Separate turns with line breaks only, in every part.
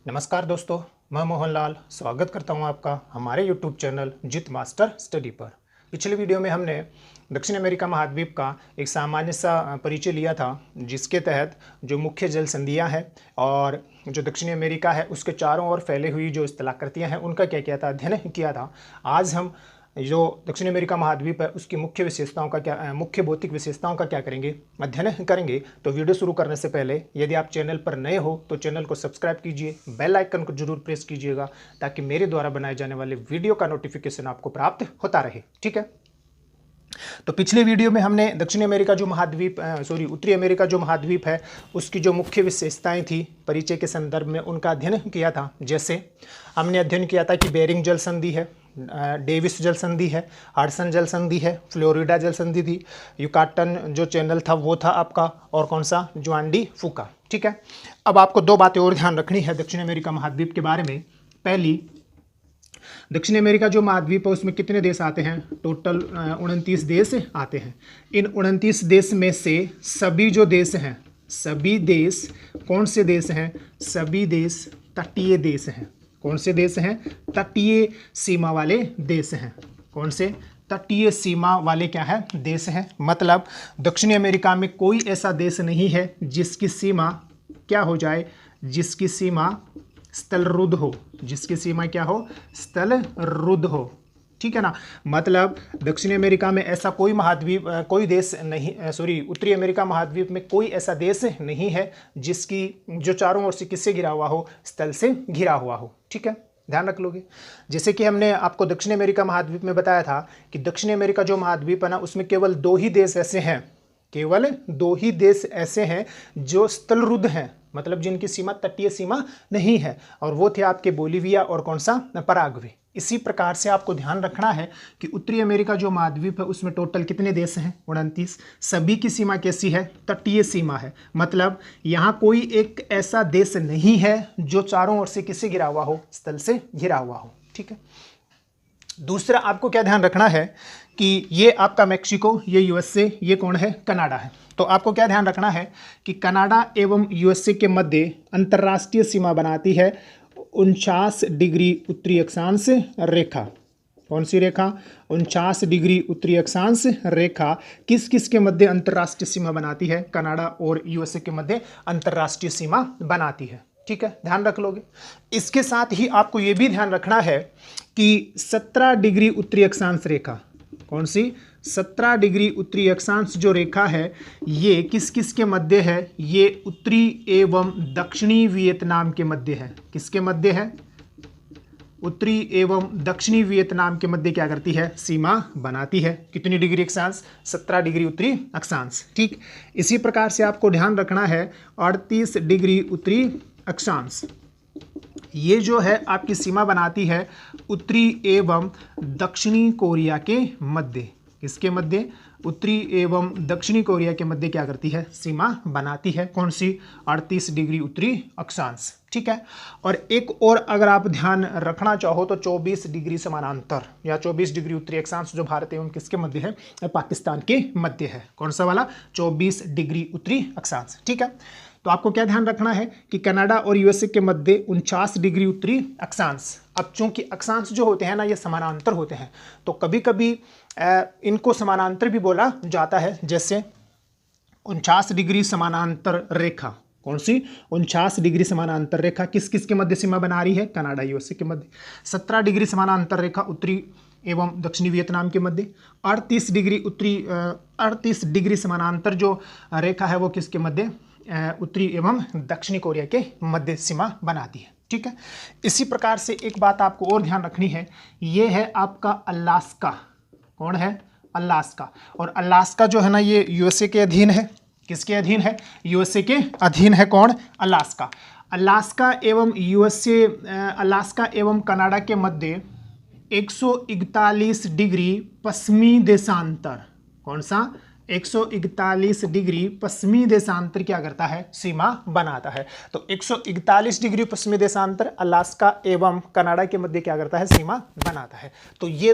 नमस्कार दोस्तों, मैं मोहनलाल स्वागत करता हूं आपका हमारे YouTube चैनल जित मास्टर स्टडी पर। पिछले वीडियो में हमने दक्षिण अमेरिका महाद्वीप का एक सामान्य सा परिचय लिया था, जिसके तहत जो मुख्य जल संधियां हैं और जो दक्षिण अमेरिका है उसके चारों ओर फैले हुई जो स्थलाकृतियां हैं उनका क्या किया था, अध्ययन किया था। आज हम जो दक्षिण अमेरिका महाद्वीप है उसकी मुख्य विशेषताओं का मुख्य भौतिक विशेषताओं का क्या करेंगे, अध्ययन करेंगे। तो वीडियो शुरू करने से पहले यदि आप चैनल पर नए हो तो चैनल को सब्सक्राइब कीजिए, बेल आइकन को जरूर प्रेस कीजिएगा ताकि मेरे द्वारा बनाए जाने वाले वीडियो का नोटिफिकेशन आपको प्राप्त होता रहे। ठीक है, तो पिछले वीडियो में हमने दक्षिण अमेरिका जो महाद्वीप उत्तरी अमेरिका जो महाद्वीप है उसकी जो मुख्य विशेषताएं थी परिचय के संदर्भ में उनका अध्ययन किया था। जैसे हमने अध्ययन किया था कि बेरिंग जल संधि है, डेविस जल संधि है, हडसन जल संधि है, फ्लोरिडा जल संधि थी, युकाटन जो चैनल था वो था आपका, और कौन सा, जुआन डी फूका। ठीक है, अब आपको दो बातें और ध्यान रखनी है दक्षिण अमेरिका महाद्वीप के बारे में। पहली, दक्षिण अमेरिका जो महाद्वीप है उसमें कितने देश आते हैं? टोटल 29 देश आते हैं। इन 29 देश में से सभी जो देश हैं, सभी देश कौन से देश हैं? सभी देश तटीय देश हैं। कौन से देश हैं? तटीय सीमा वाले देश हैं। कौन से? तटीय सीमा वाले क्या है? देश हैं। मतलब दक्षिण अमेरिका में कोई ऐसा देश नहीं है जिसकी सीमा क्या हो जाए, जिसकी सीमा स्थलरुद्ध हो, जिसकी सीमा क्या हो? स्थलरुद्ध हो। ठीक है ना, मतलब दक्षिण अमेरिका में ऐसा कोई महाद्वीप कोई देश नहीं, उत्तरी अमेरिका महाद्वीप में कोई ऐसा देश नहीं है जिसकी जो चारों ओर से किससे घिरा हुआ हो? स्थल से घिरा हुआ हो। ठीक है, ध्यान रख लोगे। जैसे कि हमने आपको दक्षिण अमेरिका महाद्वीप में बताया था कि दक्षिण अमेरिका जो महाद्वीप है ना उसमें केवल दो ही देश ऐसे हैं, केवल दो ही देश ऐसे हैं जो स्थलरुद्ध हैं, मतलब जिनकी सीमा तटीय सीमा नहीं है, और वो थे आपके बोलीविया और कौन सा? पराग्वे। इसी प्रकार से आपको ध्यान रखना है कि उत्तरी अमेरिका जो महाद्वीप है उसमें टोटल कितने देश हैं? 29। सभी की सीमा कैसी है? तटीय सीमा है। मतलब यहाँ कोई एक ऐसा देश नहीं है जो चारों ओर से किससे घिरा हुआ हो? स्थल से घिरा हुआ हो। ठीक है, दूसरा आपको क्या ध्यान रखना है कि ये आपका मैक्सिको, ये यूएसए, ये कौन है? कनाडा है। तो आपको क्या ध्यान रखना है कि कनाडा एवं यूएसए के मध्य अंतर्राष्ट्रीय सीमा बनाती है 49 डिग्री उत्तरी अक्षांश रेखा। कौन सी रेखा? 49 डिग्री उत्तरी अक्षांश रेखा किस किस के मध्य अंतर्राष्ट्रीय सीमा बनाती है? कनाडा और यूएसए के मध्य अंतर्राष्ट्रीय सीमा बनाती है। ठीक है, ध्यान रख लोगे। इसके साथ ही आपको यह भी ध्यान रखना है कि 17 डिग्री उत्तरी अक्षांश रेखा, कौन सी? 17 डिग्री उत्तरी अक्षांश जो रेखा है ये किस किस के मध्य है? ये उत्तरी एवं दक्षिणी वियतनाम के मध्य है। किसके मध्य है? उत्तरी एवं दक्षिणी वियतनाम के मध्य क्या करती है? सीमा बनाती है। कितनी डिग्री अक्षांश? 17 डिग्री उत्तरी अक्षांश। ठीक, इसी प्रकार से आपको ध्यान रखना है 38 डिग्री उत्तरी अक्षांश, ये जो है आपकी सीमा बनाती है उत्तरी एवं दक्षिणी कोरिया के मध्य। किसके मध्य? उत्तरी एवं दक्षिणी कोरिया के मध्य क्या करती है? सीमा बनाती है। कौन सी? 38 डिग्री उत्तरी अक्षांश। ठीक है, और एक और अगर आप ध्यान रखना चाहो तो 24 डिग्री समानांतर या 24 डिग्री उत्तरी अक्षांश जो भारत एवं किसके मध्य है? पाकिस्तान के मध्य है। कौन सा वाला? 24 डिग्री उत्तरी अक्षांश। ठीक है, तो आपको क्या ध्यान रखना है कि कनाडा और यूएसए के मध्य 49 डिग्री उत्तरी अक्षांश। अब चूंकि अक्षांश जो होते हैं ना ये समानांतर होते हैं, तो कभी कभी इनको समानांतर भी बोला जाता है। जैसे 49 डिग्री समानांतर रेखा, कौन सी? 49 डिग्री समानांतर रेखा किस किस के मध्य सीमा बना रही है? कनाडा यूएसए के मध्य। 17 डिग्री समानांतर रेखा उत्तरी एवं दक्षिणी वियतनाम के मध्य। 38 डिग्री समानांतर जो रेखा है वो किसके मध्य? उत्तरी एवं दक्षिणी कोरिया के मध्य सीमा बनाती है। ठीक है, इसी प्रकार से एक बात आपको और ध्यान रखनी है, ये है आपका अलास्का। कौन है? अलास्का। और अलास्का जो है ना ये यूएसए के अधीन है। किसके अधीन है? यूएसए के अधीन है। कौन? अलास्का। अलास्का एवं यूएसए, अलास्का एवं कनाडा के मध्य 141 डिग्री पश्चिमी देशांतर। कौन सा? 141 डिग्री पश्चिमी देशांतर क्या करता है? सीमा बनाता है। तो 141 डिग्री पश्चिमी देशांतर अलास्का एवं कनाडा के मध्य क्या करता है? सीमा बनाता है। तो ये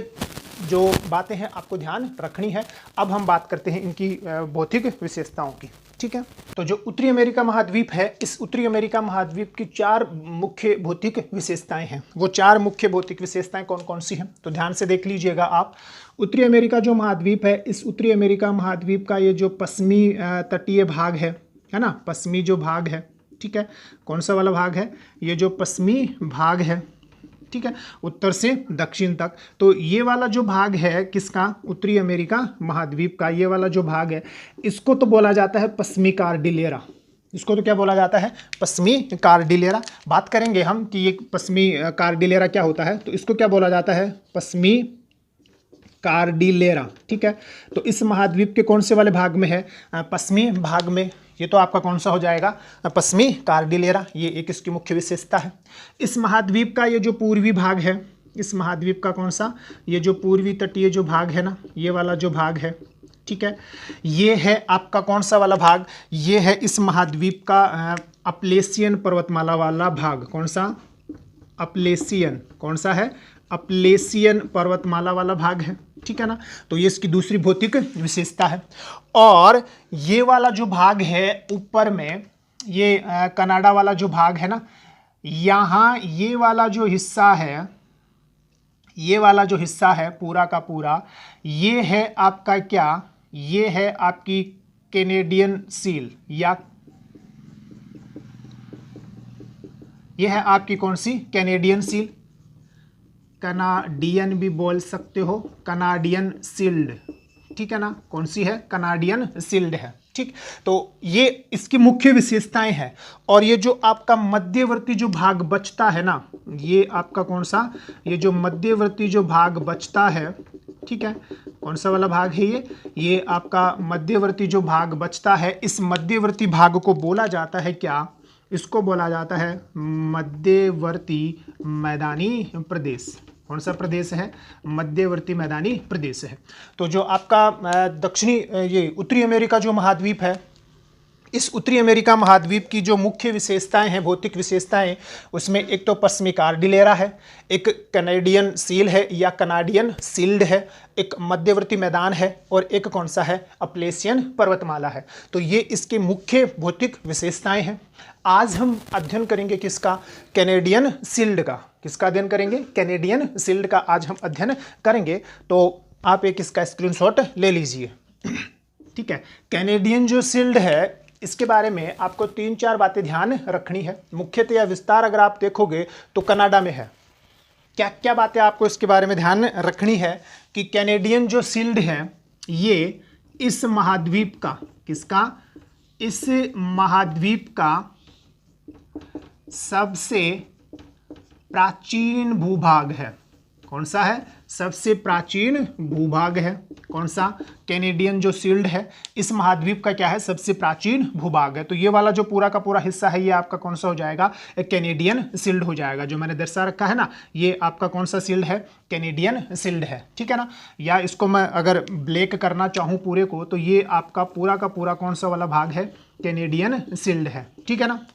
जो बातें हैं आपको ध्यान रखनी है। अब हम बात करते हैं इनकी भौतिक विशेषताओं की। ठीक है। तो जो उत्तरी अमेरिका महाद्वीप है, इस उत्तरी अमेरिका महाद्वीप की 4 मुख्य भौतिक विशेषताएं हैं। वो 4 मुख्य भौतिक विशेषताएं कौन कौन सी हैं, तो ध्यान से देख लीजिएगा आप। उत्तरी अमेरिका जो महाद्वीप है, इस उत्तरी अमेरिका महाद्वीप का ये जो पश्चिमी तटीय भाग है ना, पश्चिमी जो भाग है, ठीक है, कौन सा वाला भाग है, ये जो पश्चिमी भाग है, ठीक है, उत्तर से दक्षिण तक। तो ये वाला जो भाग है किसका, उत्तरी अमेरिका महाद्वीप का, ये वाला जो भाग है, इसको तो बोला जाता है पश्चिमी कार्डिलेरा। इसको तो क्या बोला जाता है, पश्चिमी कार्डिलेरा। बात करेंगे हम कि ये पश्चिमी कार्डिलेरा क्या होता है, तो इसको क्या बोला जाता है, पश्चिमी कार्डिलेरा, ठीक है। तो इस महाद्वीप के कौन से वाले भाग में है, पश्चिमी भाग में। ये तो आपका कौन सा हो जाएगा, पश्चिमी कार्डिलेरा, ये एक इसकी मुख्य विशेषता है। इस महाद्वीप का ये जो पूर्वी भाग है, इस महाद्वीप का कौन सा, ये जो पूर्वी तटीय जो भाग है ना, ये वाला जो भाग है, ठीक है, ये है आपका कौन सा वाला भाग, ये है इस महाद्वीप का अपलेशियन पर्वतमाला वाला भाग। कौन सा, अपलेशियन, कौन सा है, अपलेशियन पर्वतमाला वाला भाग है, ठीक है ना। तो ये इसकी दूसरी भौतिक विशेषता है। और ये वाला जो भाग है ऊपर में, ये कनाडा वाला जो भाग है ना, यहाँ ये वाला जो हिस्सा है, ये वाला जो हिस्सा है पूरा का पूरा, ये है आपका क्या, ये है आपकी कैनेडियन सील, या ये है आपकी कौन सी, कैनेडियन सील, कनाडियन भी बोल सकते हो, कनाडियन सील्ड, ठीक है ना, कौन सी है, कनाडियन सील्ड है, ठीक। तो ये इसकी मुख्य विशेषताएं हैं। और ये जो आपका मध्यवर्ती जो भाग बचता है ना, ये आपका कौन सा, ये जो मध्यवर्ती जो भाग बचता है, ठीक है, कौन सा वाला भाग है ये आपका मध्यवर्ती जो भाग बचता है, इस मध्यवर्ती भाग को बोला जाता है क्या, इसको बोला जाता है मध्यवर्ती मैदानी प्रदेश। कौन सा प्रदेश है, मध्यवर्ती मैदानी प्रदेश है। तो जो आपका दक्षिणी ये उत्तरी अमेरिका जो महाद्वीप है, इस उत्तरी अमेरिका महाद्वीप की जो मुख्य विशेषताएं हैं, भौतिक विशेषताएं, उसमें एक तो पश्चिमी कार्डिलेरा है, एक कैनेडियन सील है या कनाडियन सील्ड है, एक मध्यवर्ती मैदान है, और एक कौन सा है, अपलेशियन पर्वतमाला है। तो ये इसके मुख्य भौतिक विशेषताएं हैं। आज हम अध्ययन करेंगे किसका, कैनेडियन सील्ड का। किसका अध्ययन करेंगे, कैनेडियन सील्ड का आज हम अध्ययन करेंगे। तो आप एक इसका स्क्रीनशॉट ले लीजिए, ठीक है। कैनेडियन जो सील्ड है, इसके बारे में आपको 3-4 बातें ध्यान रखनी है। मुख्यतः या विस्तार अगर आप देखोगे तो कनाडा में है। क्या क्या बातें आपको इसके बारे में ध्यान रखनी है कि कैनेडियन जो सील्ड है, ये इस महाद्वीप का, किसका, इस महाद्वीप का सबसे प्राचीन भूभाग है। कौन सा है, सबसे प्राचीन भूभाग है। कौन सा, कैनेडियन जो सील्ड है, इस महाद्वीप का क्या है, सबसे प्राचीन भूभाग है। तो ये वाला जो पूरा का पूरा हिस्सा है, ये आपका कौन सा हो जाएगा, एक कैनेडियन सील्ड हो जाएगा। जो मैंने दर्शा रखा है ना, ये आपका कौन सा सील्ड है, कैनेडियन सील्ड है, ठीक है ना। या इसको मैं अगर ब्लैक करना चाहूँ पूरे को, तो ये आपका पूरा का पूरा कौन सा वाला भाग है, कैनेडियन सील्ड है, ठीक है ना।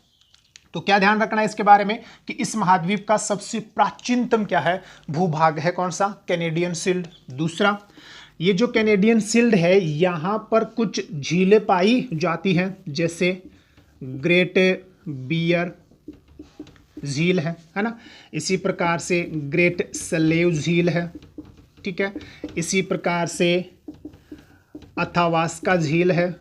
तो क्या ध्यान रखना है इसके बारे में कि इस महाद्वीप का सबसे प्राचीनतम क्या है, भूभाग है, कौन सा, कैनेडियन सील्ड। दूसरा, ये जो कैनेडियन सील्ड है, यहाँ पर कुछ झीलें पाई जाती हैं, जैसे ग्रेट बियर झील है ना, इसी प्रकार से ग्रेट स्लेव झील है, ठीक है, इसी प्रकार से अथावास्का झील है,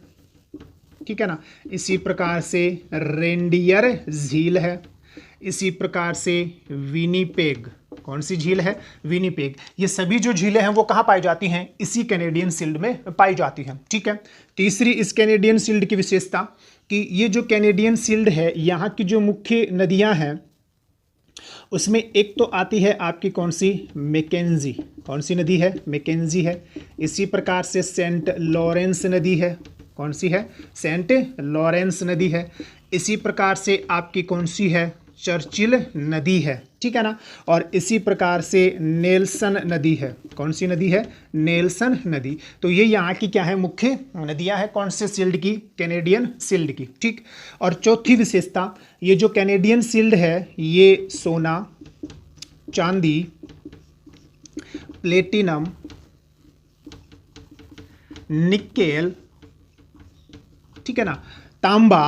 ठीक है ना, इसी प्रकार से रेंडियर झील है, इसी प्रकार से विनीपेग, कौन सी झील है, विनीपेग। ये सभी जो झीलें हैं वो कहाँ पाई जाती हैं, इसी कैनेडियन सील्ड में पाई जाती हैं, ठीक है। तीसरी इस कैनेडियन सील्ड की विशेषता कि ये जो कैनेडियन सील्ड है, यहाँ की जो मुख्य नदियाँ हैं, उसमें एक तो आती है आपकी कौन सी, मैकेंजी। कौन सी नदी है, मैकेंजी है। इसी प्रकार से सेंट लॉरेंस नदी है। कौन सी है, सेंट लॉरेंस नदी है। इसी प्रकार से आपकी कौन सी है, चर्चिल नदी है, ठीक है ना। और इसी प्रकार से नेल्सन नदी है। कौन सी नदी है, नेल्सन नदी। तो ये यहाँ की क्या है, मुख्य नदियाँ हैं, कौन से सील्ड की, कैनेडियन सील्ड की, ठीक। और चौथी विशेषता, ये जो कैनेडियन सील्ड है, ये सोना, चांदी, प्लेटिनम, निकेल, ठीक है ना। तांबा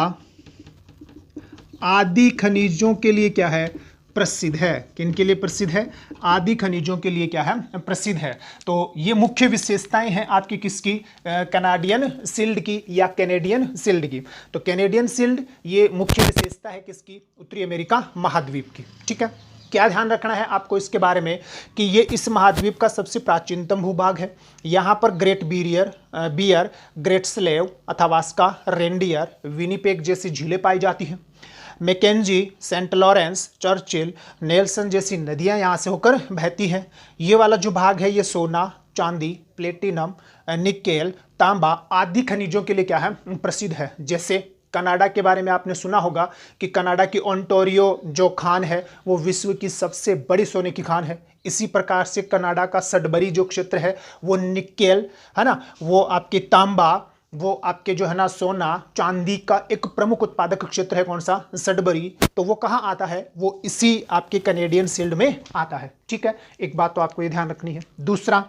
आदि खनिजों के लिए क्या है, प्रसिद्ध है। किन के लिए प्रसिद्ध है, आदि खनिजों के लिए क्या है, प्रसिद्ध है। तो ये मुख्य विशेषताएं हैं आपकी किसकी, कनाडियन सिल्ड की या कैनेडियन सिल्ड की। तो कैनेडियन सिल्ड ये मुख्य विशेषता है किसकी, उत्तरी अमेरिका महाद्वीप की। ठीक है, क्या ध्यान रखना है आपको इसके बारे में कि ये इस महाद्वीप का सबसे प्राचीनतम भूभाग है। यहाँ पर Great Bear, Great Slave, Athabasca, Reindeer, Winnipeg जैसी झीलें पाई जाती हैं। Mackenzie, Saint Lawrence, Churchill, Nelson जैसी नदियाँ यहाँ से होकर बहती हैं। ये वाला जो भाग है ये सोना, चांदी, प्लेटिनम, निकेल, तांबा आदि खनिजों के लिए क्या है, प्रसिद्ध है। जैसे कनाडा के बारे में आपने सुना होगा कि कनाडा की ओंटारियो जो खान है वो विश्व की सबसे बड़ी सोने की खान है। इसी प्रकार से कनाडा का सडबरी जो क्षेत्र है वो निकेल है ना, वो आपके तांबा, वो आपके जो है ना सोना, चांदी का एक प्रमुख उत्पादक क्षेत्र है। कौन सा, सडबरी। तो वो कहाँ आता है, वो इसी आपके कैनेडियन सिल्ड में आता है। ठीक है, एक बात तो आपको ये ध्यान रखनी है। दूसरा,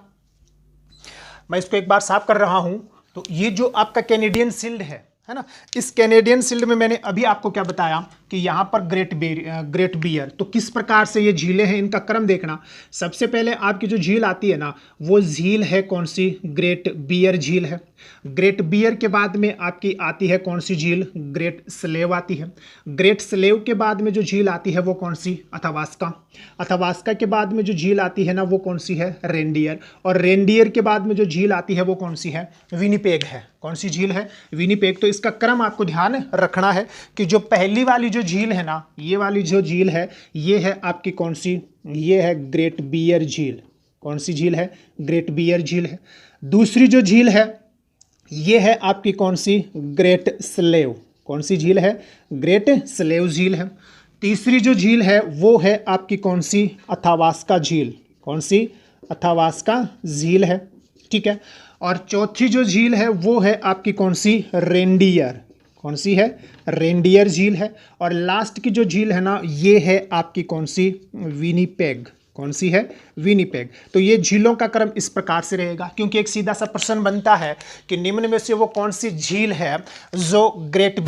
मैं इसको एक बार साफ कर रहा हूं, तो ये जो आपका कैनेडियन सिल्ड है ना, इस कैनेडियन सिल्ड में मैंने अभी आपको क्या बताया कि यहाँ पर ग्रेट बियर। तो किस प्रकार से ये झीलें हैं, इनका क्रम देखना। सबसे पहले आपकी जो झील आती है ना, वो झील है कौन सी, ग्रेट बियर झील है। ग्रेट बियर के बाद में आपकी आती है कौन सी झील, ग्रेट स्लेव आती है। ग्रेट स्लेव के बाद में जो झील आती है वो कौन सी, अथावास्का। अथावास्का के बाद में जो झील आती है ना वो कौन सी है, रेनडियर। और रेनडियर के बाद में जो झील आती है वो कौन सी है, विनिपेग है। कौन सी झील है, विनिपेग। तो इसका क्रम आपको ध्यान रखना है कि जो पहली वाली जो झील है ना, ये वाली जो झील है ये है आपकी कौन सी, ये है ग्रेट बियर झील। कौन सी झील है, ग्रेट बियर झील है। दूसरी जो झील है ये है आपकी कौन सी, ग्रेट स्लेव। कौन सी झील है, ग्रेट स्लेव झील है। तीसरी जो झील है वो है आपकी कौन सी, अथावास्का झील। कौन सी, अथावास्का झील है। ठीक है, और चौथी जो झील है वो है आपकी कौन सी, रेनडियर। कौन सी है, रेनडियर झील है। और लास्ट की जो झील है ना ये है आपकी कौन सी, विनिपेग। कौन सी है, विनिपेग। तो ये झीलों का क्रम इस प्रकार से रहेगा, क्योंकि एक सीधा सा प्रश्न बनता है कि निम्न में से वो कौन सी झील है जो ग्रेट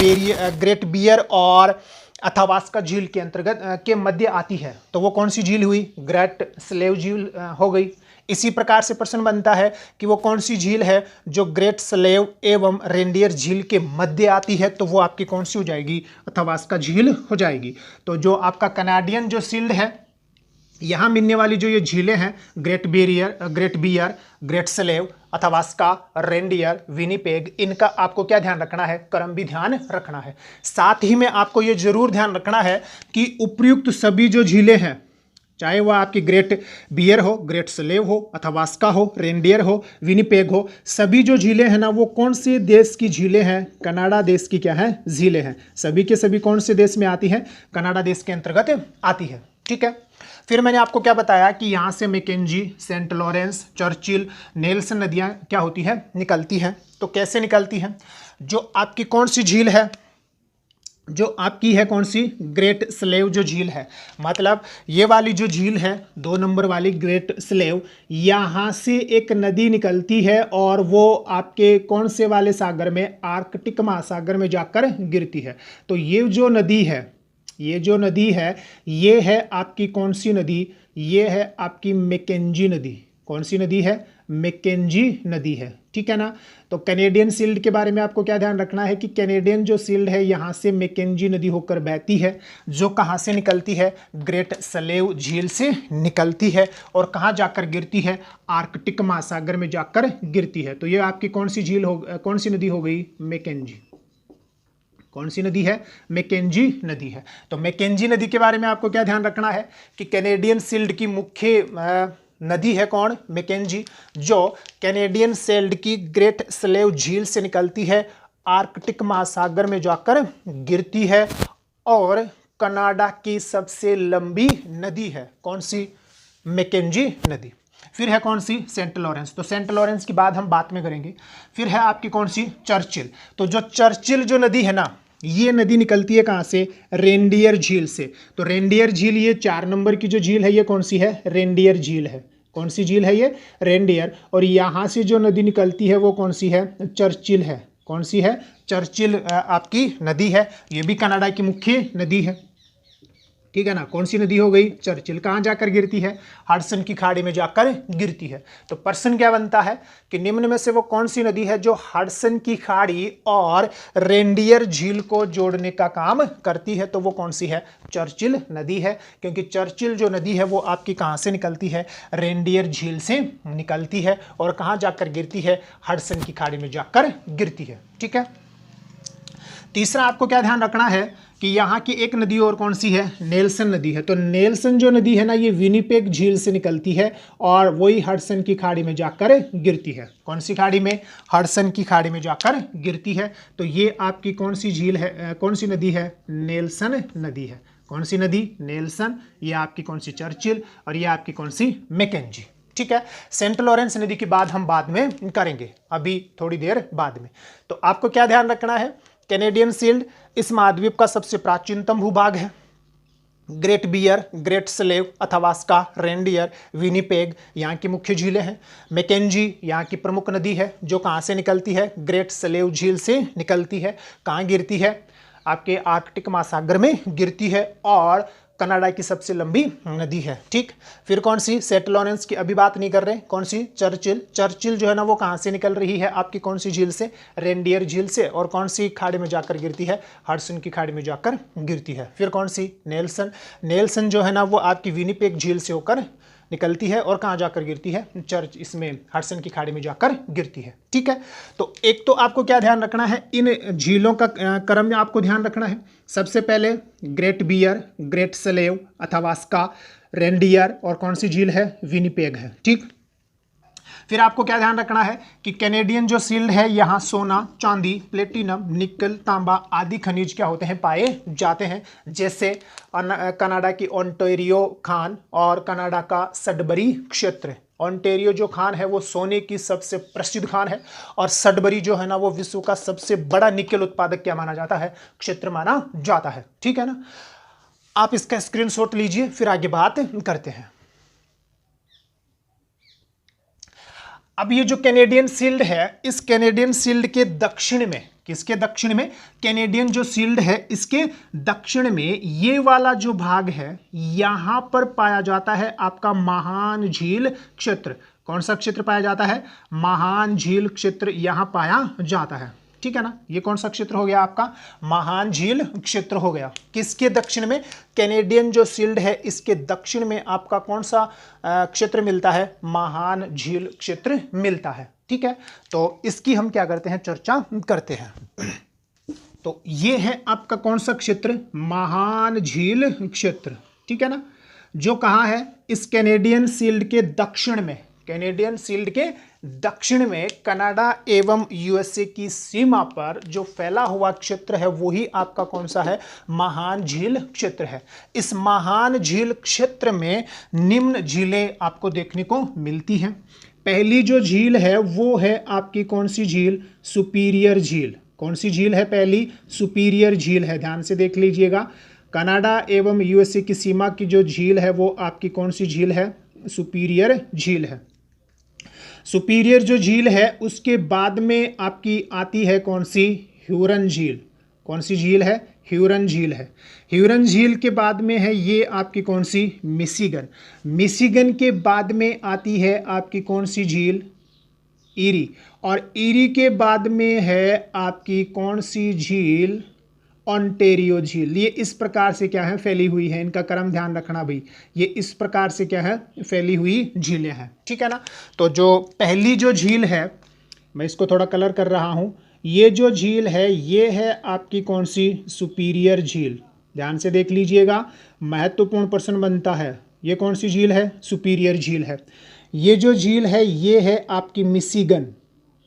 बियर और अथावास्का झील के अंतर्गत के मध्य आती है। तो वो कौन सी झील हुई, ग्रेट स्लेव झील हो गई। इसी प्रकार से प्रश्न बनता है कि वो कौन सी झील है जो ग्रेट स्लेव एवं रेनडियर झील के मध्य आती है। तो वो आपकी कौन सी हो जाएगी, अथावास्का झील हो जाएगी। तो जो आपका कनाडियन जो सिल्ड है, यहाँ मिलने वाली जो ये झीलें हैं, Great Bear, Great Slave, Athabasca, Reindeer, Winnipeg, इनका आपको क्या ध्यान रखना है, क्रम भी ध्यान रखना है। साथ ही में आपको ये जरूर ध्यान रखना है कि उपयुक्त सभी जो झीलें हैं, चाहे वह आपकी ग्रेट बियर हो, ग्रेट स्लेव हो, अथावास्का हो, रेनडियर हो, विनिपेग हो, सभी जो झीलें हैं ना वो कौन से देश की झीलें हैं, कनाडा देश की क्या है, झीलें हैं। सभी के सभी कौन से देश में आती हैं, कनाडा देश के अंतर्गत आती है। ठीक है, फिर मैंने आपको क्या बताया कि यहाँ से Mackenzie, Saint Lawrence, Churchill, Nelson नदियाँ क्या होती है, निकलती हैं। तो कैसे निकलती हैं, जो आपकी कौन सी झील है, जो आपकी है कौन सी, ग्रेट स्लेव जो झील है, मतलब ये वाली जो झील है 2 नंबर वाली ग्रेट स्लेव, यहाँ से एक नदी निकलती है और वो आपके कौन से वाले सागर में, आर्कटिक महासागर में जाकर गिरती है। तो ये जो नदी है, ये जो नदी है ये है आपकी कौन सी नदी, ये है आपकी मैकेंजी नदी। कौन सी नदी है, मैकेंजी नदी है। ठीक है ना। तो कैनेडियन सिल्ड के बारे में आपको क्या ध्यान रखना है कि कैनेडियन जो सिल्ड है यहाँ से मैकेंजी नदी होकर बहती है, जो कहाँ से निकलती है, ग्रेट स्लेव झील से निकलती है और कहाँ जाकर गिरती है, आर्कटिक महासागर में जाकर गिरती है। तो ये आपकी कौन सी झील हो, कौन सी नदी हो गई, मैकेंजी। कौन सी नदी है, मैकेंजी नदी है। तो मैकेंजी नदी के बारे में आपको क्या ध्यान रखना है कि कैनेडियन सिल्ड की मुख्य नदी है कौन, मैकेंजी, जो कैनेडियन सिल्ड की ग्रेट स्लेव झील से निकलती है, आर्कटिक महासागर में जाकर गिरती है और कनाडा की सबसे लंबी नदी है। कौन सी, मैकेंजी नदी। फिर है कौन सी, सेंट लॉरेंस। तो सेंट लॉरेंस की बात हम बाद में करेंगे। फिर है आपकी कौन सी, चर्चिल। तो जो चर्चिल जो नदी है ना, ये नदी निकलती है कहाँ से, रेनडियर झील से। तो रेनडियर झील, ये 4 नंबर की जो झील है ये कौन सी है, रेनडियर झील है। कौन सी झील है ये, रेनडियर। और यहाँ से जो नदी निकलती है वो कौन सी है, चर्चिल है। कौन सी है? चर्चिल आपकी नदी है, ये भी कनाडा की मुख्य नदी है, ठीक है ना। कौन सी नदी हो गई? चर्चिल। कहाँ जाकर गिरती है? हडसन की खाड़ी में जाकर गिरती है। तो प्रश्न क्या बनता है कि निम्न में से वो कौन सी नदी है जो हडसन की खाड़ी और रेनडियर झील को जोड़ने का काम करती है? तो वो कौन सी है? चर्चिल नदी है, क्योंकि चर्चिल जो नदी है वो आपकी कहाँ से निकलती है? रेनडियर झील से निकलती है और कहाँ जाकर गिरती है? हडसन की खाड़ी में जाकर गिरती है, ठीक है। तीसरा आपको क्या ध्यान रखना है कि यहाँ की एक नदी और कौन सी है? नेल्सन नदी है। तो नेल्सन जो नदी है ना, ये विनिपेग झील से निकलती है और वही हडसन की खाड़ी में जाकर गिरती है। कौन सी खाड़ी में? हडसन की खाड़ी में जाकर गिरती है। तो ये आपकी कौन सी झील है, कौन सी नदी है? नेल्सन नदी है। कौन सी नदी? नेल्सन। ये आपकी कौन सी? चर्चिल। और ये आपकी कौन सी? मैकेंजी, ठीक है। सेंट लॉरेंस नदी की बात हम बाद में करेंगे, अभी थोड़ी देर बाद में। तो आपको क्या ध्यान रखना है? कैनेडियन शील्ड इस महाद्वीप का सबसे प्राचीनतम भूभाग है। Great Bear, Great Slave, Athabasca, Reindeer, Winnipeg यहाँ की मुख्य झीलें हैं। मैकेंजी यहाँ की प्रमुख नदी है जो कहाँ से निकलती है? ग्रेट स्लेव झील से निकलती है। कहाँ गिरती है? आपके आर्कटिक महासागर में गिरती है और कनाडा की सबसे लंबी नदी है, ठीक। फिर कौन सी? सेंट लॉरेंस की अभी बात नहीं कर रहे। कौन सी? चर्चिल। चर्चिल जो है ना वो कहाँ से निकल रही है? आपकी कौन सी झील से? रेनडियर झील से। और कौन सी खाड़ी में जाकर गिरती है? हडसन की खाड़ी में जाकर गिरती है। फिर कौन सी? नेल्सन। नेल्सन जो है ना वो आपकी विनिपेग झील से होकर निकलती है और कहाँ जाकर गिरती है? इसमें हडसन की खाड़ी में जाकर गिरती है, ठीक है। तो एक तो आपको क्या ध्यान रखना है? इन झीलों का क्रम में आपको ध्यान रखना है। सबसे पहले Great Bear, Great Slave, Athabasca, Reindeer और कौन सी झील है? विनिपेग है, ठीक। फिर आपको क्या ध्यान रखना है कि कैनेडियन जो शील्ड है यहाँ सोना, चांदी, प्लेटिनम, निकल, तांबा आदि खनिज क्या होते हैं? पाए जाते हैं। जैसे कनाडा की ओंटारियो खान और कनाडा का सडबरी क्षेत्र। ओंटारियो जो खान है वो सोने की सबसे प्रसिद्ध खान है और सडबरी जो है ना वो विश्व का सबसे बड़ा निकल उत्पादक क्या माना जाता है? क्षेत्र माना जाता है, ठीक है ना। आप इसका स्क्रीनशॉट लीजिए, फिर आगे बात करते हैं। अब ये जो कैनेडियन शील्ड है, इस कैनेडियन शील्ड के दक्षिण में, किसके दक्षिण में? कैनेडियन जो शील्ड है इसके दक्षिण में ये वाला जो भाग है यहां पर पाया जाता है आपका महान झील क्षेत्र। कौन सा क्षेत्र पाया जाता है? महान झील क्षेत्र यहां पाया जाता है, ठीक है ना। ये कौन सा क्षेत्र हो गया आपका? महान झील क्षेत्र हो गया। किसके दक्षिण में? कैनेडियन जो शील्ड है इसके दक्षिण में आपका कौन सा क्षेत्र मिलता है? महान झील क्षेत्र मिलता है, ठीक है। तो इसकी हम क्या करते हैं? चर्चा करते हैं। तो ये है आपका कौन सा क्षेत्र? महान झील क्षेत्र, ठीक है ना, जो कहाँ है? इस कैनेडियन शील्ड के दक्षिण में। कैनेडियन शील्ड के दक्षिण में कनाडा एवं यूएसए की सीमा पर जो फैला हुआ क्षेत्र है वही आपका कौन सा है? महान झील क्षेत्र है। इस महान झील क्षेत्र में निम्न झीलें आपको देखने को मिलती हैं। पहली जो झील है वो है आपकी कौन सी झील? सुपीरियर झील। कौन सी झील है? पहली सुपीरियर झील है। ध्यान से देख लीजिएगा, कनाडा एवं यूएसए की सीमा की जो झील है वो आपकी कौन सी झील है? सुपीरियर झील है। सुपीरियर जो झील है उसके बाद में आपकी आती है कौन सी? ह्यूरन झील। कौन सी झील है? ह्यूरन झील है। ह्यूरन झील के बाद में है ये आपकी कौन सी? मिशिगन। मिशिगन के बाद में आती है आपकी कौन सी झील? ईरी। और ईरी के बाद में है आपकी कौन सी झील? ओंटारियो झील। ये इस प्रकार से क्या है? फैली हुई है। इनका क्रम ध्यान रखना भाई, ये इस प्रकार से क्या है? फैली हुई झीलें हैं, ठीक है ना। तो जो पहली जो झील है, मैं इसको थोड़ा कलर कर रहा हूँ, ये जो झील है ये है आपकी कौन सी? सुपीरियर झील। ध्यान से देख लीजिएगा, महत्वपूर्ण प्रश्न बनता है। ये कौन सी झील है? सुपीरियर झील है। ये जो झील है ये है आपकी मिशिगन।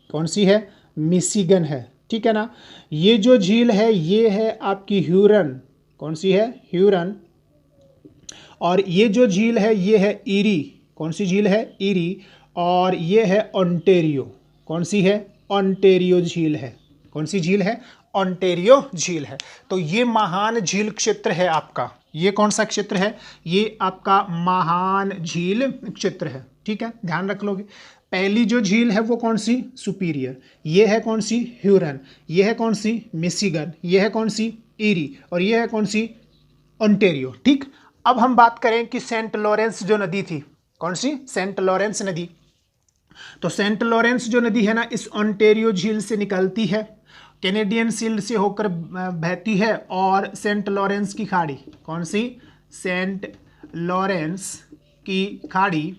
कौन सी है? मिशिगन है, ठीक है ना। ये जो झील है ये है आपकी ह्यूरन। कौन सी है? ह्यूरन। और ये जो झील है ये है ईरी। कौन सी झील है? ईरी। और ये है ओंटारियो। कौन सी है? ओंटारियो झील है। कौन सी झील है? ओंटारियो झील है। तो ये महान झील क्षेत्र है आपका। ये कौन सा क्षेत्र है? ये आपका महान झील क्षेत्र है, ठीक है, ध्यान रख लोगे। पहली जो झील है वो कौन सी, सुपीरियर, ये है कौन सी, ह्यूरन, ये है कौन सी, मिशिगन, ये है कौन सी, ईरी, और ये है कौन सी, ओंटारियो। ठीक, अब हम बात करें कि सेंट लॉरेंस जो नदी थी, कौन सी, सेंट लॉरेंस नदी। तो सेंट लॉरेंस जो नदी है ना, इस ओंटारियो झील से निकलती है, कैनेडियन शील्ड से होकर बहती है, और सेंट लॉरेंस की खाड़ी, कौन सी, सेंट लॉरेंस की खाड़ी,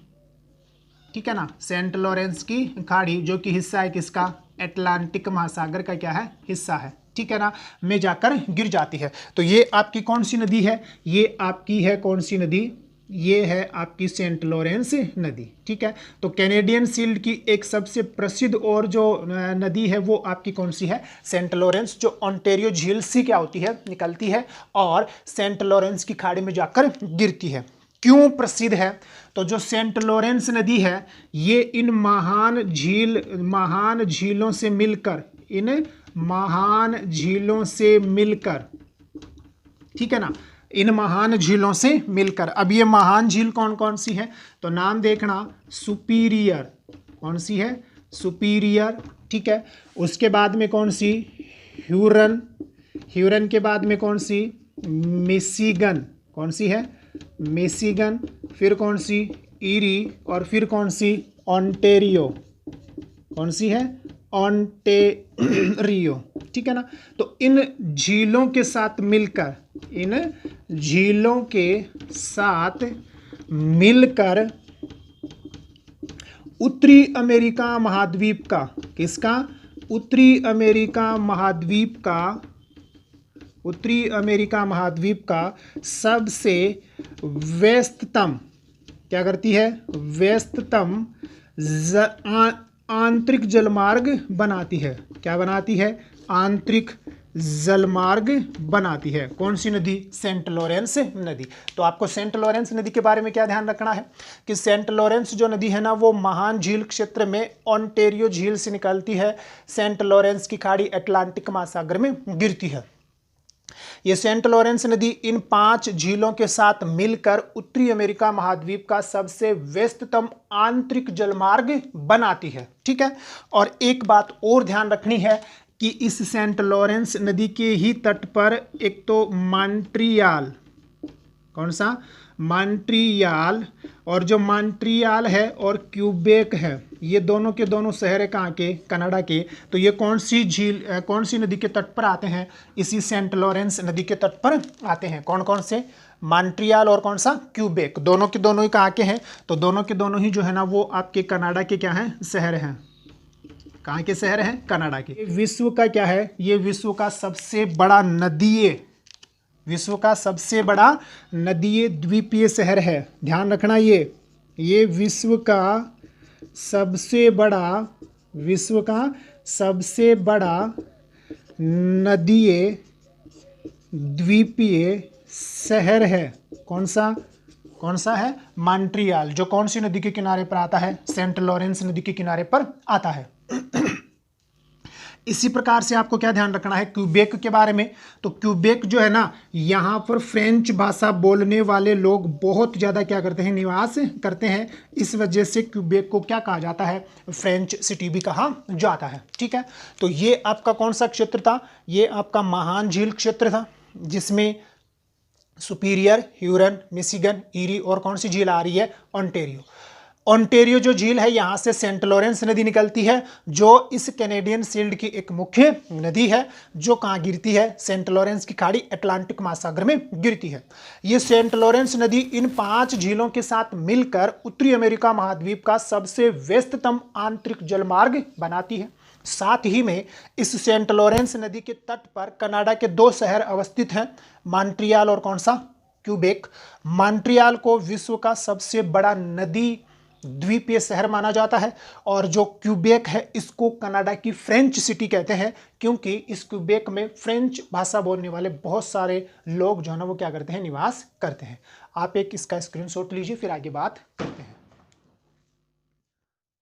ठीक है ना, सेंट लॉरेंस की खाड़ी जो कि हिस्सा है किसका, अटलांटिक महासागर का क्या है, हिस्सा है, ठीक है ना, में जाकर गिर जाती है। तो ये आपकी कौन सी नदी है, ये आपकी है कौन सी नदी, ये है आपकी सेंट लॉरेंस नदी, ठीक है। तो कैनेडियन शील्ड की एक सबसे प्रसिद्ध और जो नदी है वो आपकी कौन सी है, सेंट लॉरेंस, जो ओंटारियो झील से क्या होती है, निकलती है और सेंट लॉरेंस की खाड़ी में जाकर गिरती है। क्यों प्रसिद्ध है, तो जो सेंट लॉरेंस नदी है ये इन महान झीलों से मिलकर, इन महान झीलों से मिलकर, ठीक है ना, इन महान झीलों से मिलकर। अब ये महान झील कौन कौन सी है, तो नाम देखना, सुपीरियर, कौन सी है, सुपीरियर, ठीक है। उसके बाद में कौन सी, ह्यूरन, ह्यूरन के बाद में कौन सी, मिशिगन, कौन सी है, मिशिगन, फिर कौन सी, ईरी, और फिर कौन सी, ओंटारियो, कौन सी है, ओंटारियो, ठीक है ना। तो इन झीलों के साथ मिलकर, इन झीलों के साथ मिलकर उत्तरी अमेरिका महाद्वीप का, किसका, उत्तरी अमेरिका महाद्वीप का, उत्तरी अमेरिका महाद्वीप का सबसे व्यस्ततम, क्या करती है, व्यस्ततम आंतरिक जलमार्ग बनाती है, क्या बनाती है, आंतरिक जलमार्ग बनाती है। कौन सी नदी, सेंट लॉरेंस नदी। तो आपको सेंट लॉरेंस नदी के बारे में क्या ध्यान रखना है कि सेंट लॉरेंस जो नदी है ना वो महान झील क्षेत्र में ओंटारियो झील से निकलती है, सेंट लॉरेंस की खाड़ी अटलांटिक महासागर में गिरती है। ये सेंट लॉरेंस नदी इन 5 झीलों के साथ मिलकर उत्तरी अमेरिका महाद्वीप का सबसे व्यस्ततम आंतरिक जलमार्ग बनाती है, ठीक है। और एक बात और ध्यान रखनी है कि इस सेंट लॉरेंस नदी के ही तट पर एक तो मॉन्ट्रियल, कौन सा, मॉन्ट्रियल, और जो मॉन्ट्रियल है और क्यूबेक है, ये दोनों के दोनों शहर है कहाँ के, कनाडा के। तो ये कौन सी झील, कौन सी नदी के तट पर आते हैं, इसी सेंट लॉरेंस नदी के तट पर आते हैं। कौन कौन से, मॉन्ट्रियल और कौन सा, क्यूबेक, दोनों के दोनों ही कहाँ के हैं, तो दोनों के दोनों ही जो है ना वो आपके कनाडा के क्या हैं, शहर हैं। कहाँ के शहर हैं, कनाडा के। विश्व का क्या है, ये विश्व का सबसे बड़ा नदीय, विश्व का सबसे बड़ा नदीय द्वीपीय शहर है, ध्यान रखना। ये विश्व का सबसे बड़ा, विश्व का सबसे बड़ा नदीय द्वीपीय शहर है। कौन सा, कौन सा है, मॉन्ट्रियल, जो कौन सी नदी के किनारे पर आता है, सेंट लॉरेंस नदी के किनारे पर आता है। इसी प्रकार से आपको क्या ध्यान रखना है क्यूबेक के बारे में, तो क्यूबेक जो है ना, यहाँ पर फ्रेंच भाषा बोलने वाले लोग बहुत ज़्यादा क्या करते हैं, निवास करते हैं। इस वजह से क्यूबेक को क्या कहा जाता है, फ्रेंच सिटी भी कहा जाता है, ठीक है। तो ये आपका कौन सा क्षेत्र था, ये आपका महान झील क्षेत्र था, जिसमें सुपीरियर, ह्यूरन, मिशिगन, ईरी और कौन सी झील आ रही है, ओंटारियो। ओंटारियो जो झील है यहाँ से सेंट लॉरेंस नदी निकलती है, जो इस कैनेडियन शील्ड की एक मुख्य नदी है, जो कहाँ गिरती है, सेंट लॉरेंस की खाड़ी अटलांटिक महासागर में गिरती है। ये सेंट लॉरेंस नदी इन 5 झीलों के साथ मिलकर उत्तरी अमेरिका महाद्वीप का सबसे व्यस्ततम आंतरिक जलमार्ग बनाती है। साथ ही में इस सेंट लॉरेंस नदी के तट पर कनाडा के 2 शहर अवस्थित हैं, मॉन्ट्रियल और कौन सा, क्यूबेक। मॉन्ट्रियल को विश्व का सबसे बड़ा नदी द्वीपीय शहर माना जाता है, और जो क्यूबेक है इसको कनाडा की फ्रेंच सिटी कहते हैं, क्योंकि इस क्यूबेक में फ्रेंच भाषा बोलने वाले बहुत सारे लोग जो है ना वो क्या करते हैं, निवास करते हैं। आप एक इसका स्क्रीनशॉट लीजिए, फिर आगे बात करते हैं।